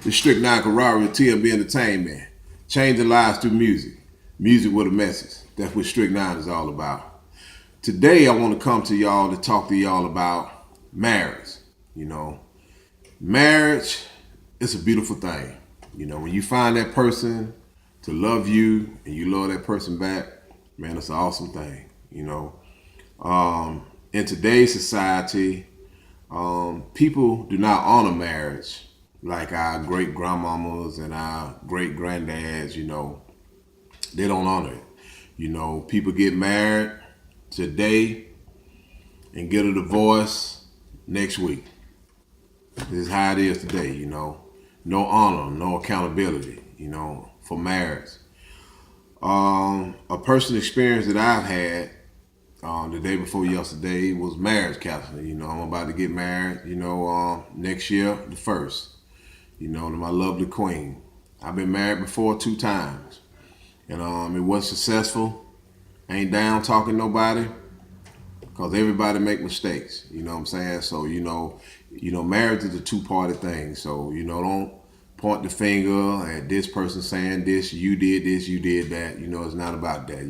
It's Strict Nine Carrara with TMB Entertainment. Changing lives through music. Music with a message. That's what Strict Nine is all about. Today, I want to come to y'all to talk to y'all about marriage. You know, marriage is a beautiful thing. You know, when you find that person to love you and you love that person back, man, it's an awesome thing. In today's society, people do not honor marriage like our great grandmamas and our great granddads. They don't honor it. People get married today and get a divorce next week. This is how it is today. No honor, no accountability, for marriage. A personal experience that I've had the day before yesterday was marriage counseling. I'm about to get married, next year, the first, to my lovely queen. I've been married before 2 times, and it wasn't successful. Ain't down talking nobody, because everybody make mistakes. You know what I'm saying? So, marriage is a two-party thing. So, don't point the finger at this person saying this, you did this, you did that. It's not about that.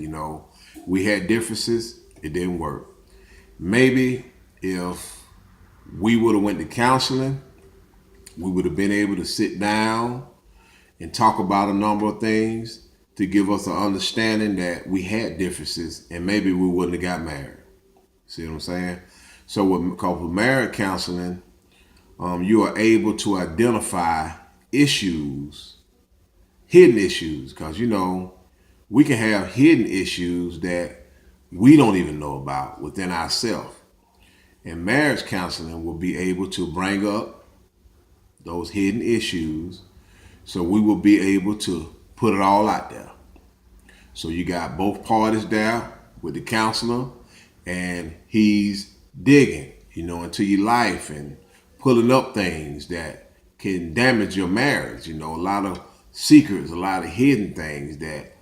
We had differences. It didn't work. Maybe if we would have went to counseling, we would have been able to sit down and talk about a number of things to give us an understanding that we had differences, and maybe we wouldn't have got married. See what I'm saying? So with couple marriage counseling, you are able to identify issues, hidden issues, because we can have hidden issues that we don't even know about within ourselves. And marriage counseling will be able to bring up those hidden issues, so we will be able to put it all out there. So you got both parties there with the counselor, and he's digging, into your life and pulling up things that can damage your marriage. A lot of secrets, a lot of hidden things that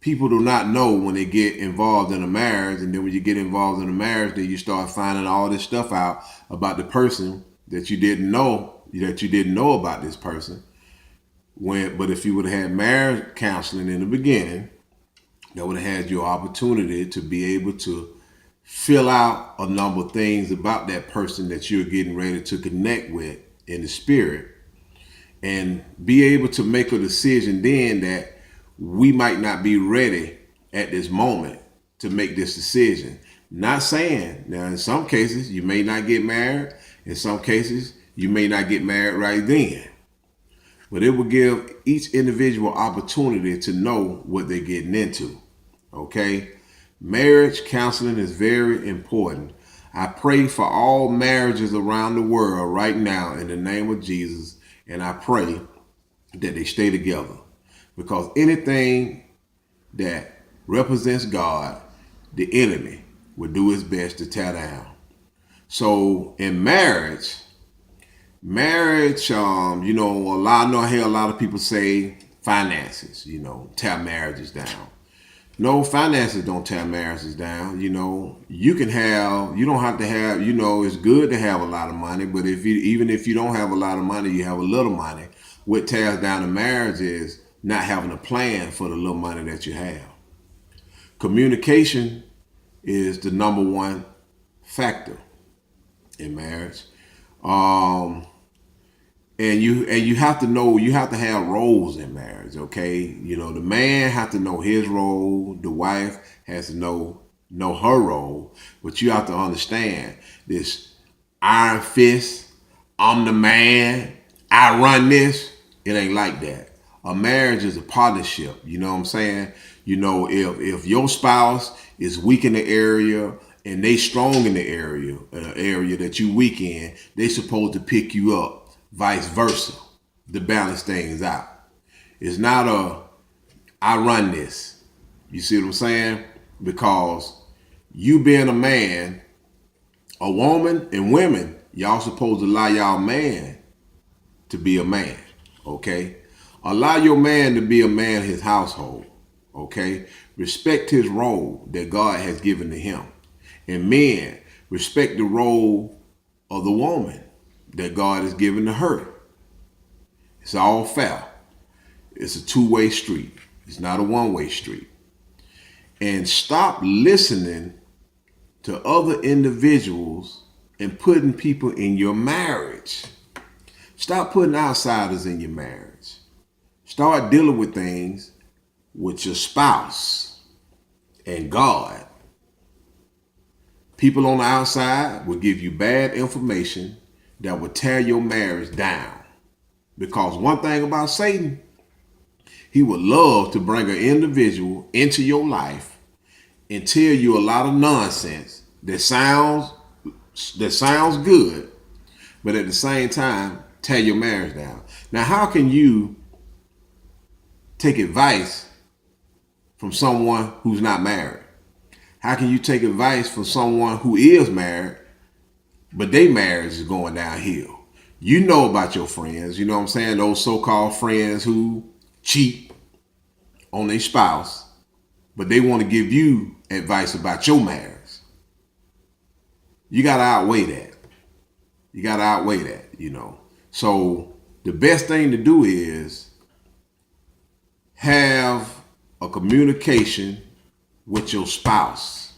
people do not know when they get involved in a marriage. And then when you get involved in a marriage, then you start finding all this stuff out about the person that you didn't know about this person. But if you would have had marriage counseling in the beginning, that would have had your opportunity to be able to fill out a number of things about that person that you're getting ready to connect with in the spirit, and be able to make a decision then that we might not be ready at this moment to make this decision. Not saying, now in some cases you may not get married, in some cases you may not get married right then. But it will give each individual opportunity to know what they're getting into. Okay? Marriage counseling is very important. I pray for all marriages around the world right now in the name of Jesus, and I pray that they stay together. Because anything that represents God, the enemy will do his best to tear down. So in marriage, I hear a lot of people say finances, tear marriages down. No, finances don't tear marriages down. You don't have to have, it's good to have a lot of money, but even if you don't have a lot of money, you have a little money. What tears down a marriage is not having a plan for the little money that you have. Communication is the number one factor in marriage. And you have to know, you have to have roles in marriage, okay? The man has to know his role, the wife has to know her role, but you have to understand this iron fist, I'm the man, I run this. It ain't like that. A marriage is a partnership, you know what I'm saying? If your spouse is weak in the area and they strong in the area that you weak in, they supposed to pick you up. Vice versa, to balance things out. It's not I run this. You see what I'm saying? Because you being a man, a woman, and women, y'all supposed to allow y'all man to be a man, okay? Allow your man to be a man in his household, okay? Respect his role that God has given to him. And men, respect the role of the woman that God has given to her. It's all fair. It's a two-way street. It's not a one-way street. And stop listening to other individuals and putting people in your marriage. Stop putting outsiders in your marriage. Start dealing with things with your spouse and God. People on the outside will give you bad information that will tear your marriage down. Because one thing about Satan, he would love to bring an individual into your life and tell you a lot of nonsense that sounds good, but at the same time, tear your marriage down. Now, how can you take advice from someone who's not married? How can you take advice from someone who is married, but their marriage is going downhill? You know about your friends, you know what I'm saying? Those so-called friends who cheat on their spouse, but they want to give you advice about your marriage. You got to outweigh that. You got to outweigh that, you know. So the best thing to do is have a communication with your spouse.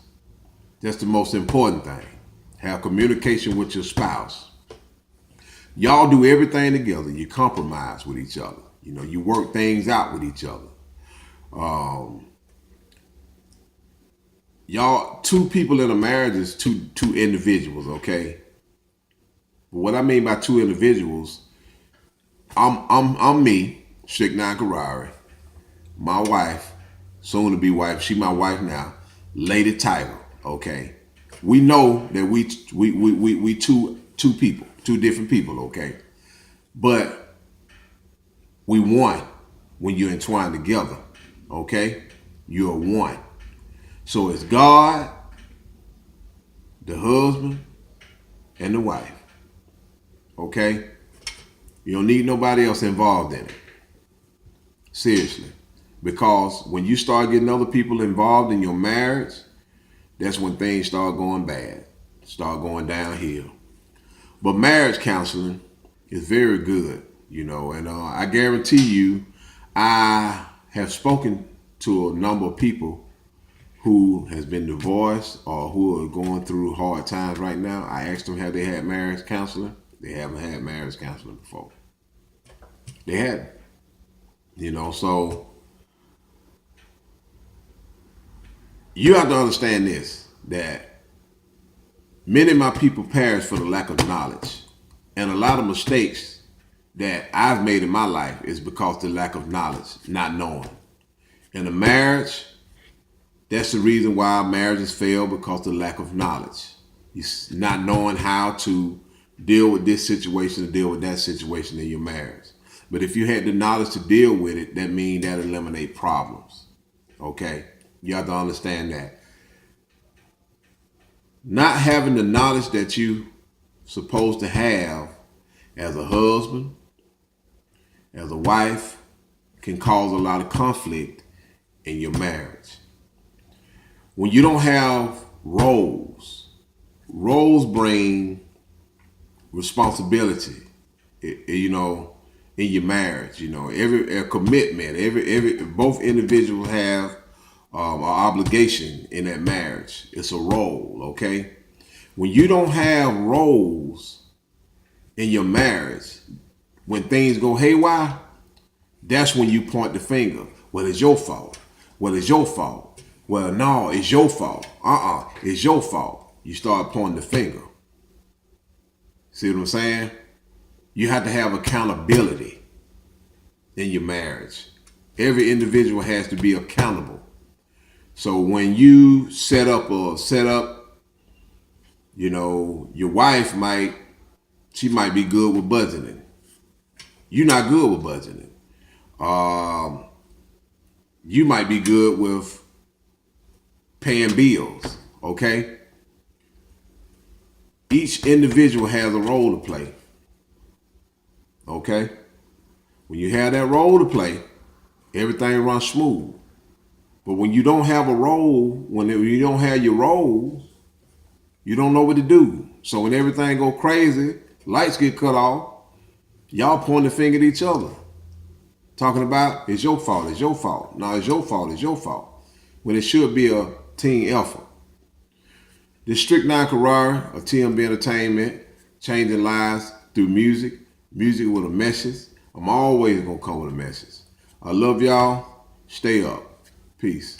That's the most important thing. Have communication with your spouse. Y'all do everything together. You compromise with each other. You know, you work things out with each other. Y'all, two people in a marriage is two individuals, okay? But what I mean by two individuals, I'm me, Sheikh Nakarari, my wife, soon to be wife, she my wife now, Lady Tiger, okay? We know that we two people, two different people, okay? But we one when you're entwined together, okay? You're one. So it's God, the husband, and the wife. Okay? You don't need nobody else involved in it. Seriously. Because when you start getting other people involved in your marriage, that's when things start going bad, start going downhill. But marriage counseling is very good, you know, and I guarantee you, I have spoken to a number of people who has been divorced or who are going through hard times right now. I asked them, have they had marriage counseling? They haven't had marriage counseling before. They hadn't. You know, so you have to understand this, that many of my people perish for the lack of knowledge. And a lot of mistakes that I've made in my life is because of the lack of knowledge, not knowing. In a marriage, that's the reason why marriages fail, because of the lack of knowledge. It's not knowing how to deal with this situation or deal with that situation in your marriage. But if you had the knowledge to deal with it, that means that eliminate problems. Okay? You have to understand that. Not having the knowledge that you supposed to have as a husband, as a wife, can cause a lot of conflict in your marriage. When you don't have roles bring responsibility, you know, in your marriage. You know, a commitment. Both individuals have an obligation in that marriage. It's a role, okay? When you don't have roles in your marriage, when things go haywire, that's when you point the finger. Well, it's your fault. Well, it's your fault. Well, no, it's your fault. It's your fault. You start pointing the finger. See what I'm saying? You have to have accountability in your marriage. Every individual has to be accountable. So when you set up, you know, your wife might be good with budgeting. You're not good with budgeting. You might be good with paying bills, okay? Each individual has a role to play, okay? When you have that role to play, everything runs smooth. But when you don't have a role, when you don't have your role, you don't know what to do. So when everything go crazy, lights get cut off, Y'all point the finger at each other, talking about it's your fault, it's your fault. No, it's your fault, it's your fault. When it should be a team effort. This Strychnine Carrara of TMB Entertainment, changing lives through music, music with a message. I'm always gonna come with a message. I love y'all. Stay up. Peace.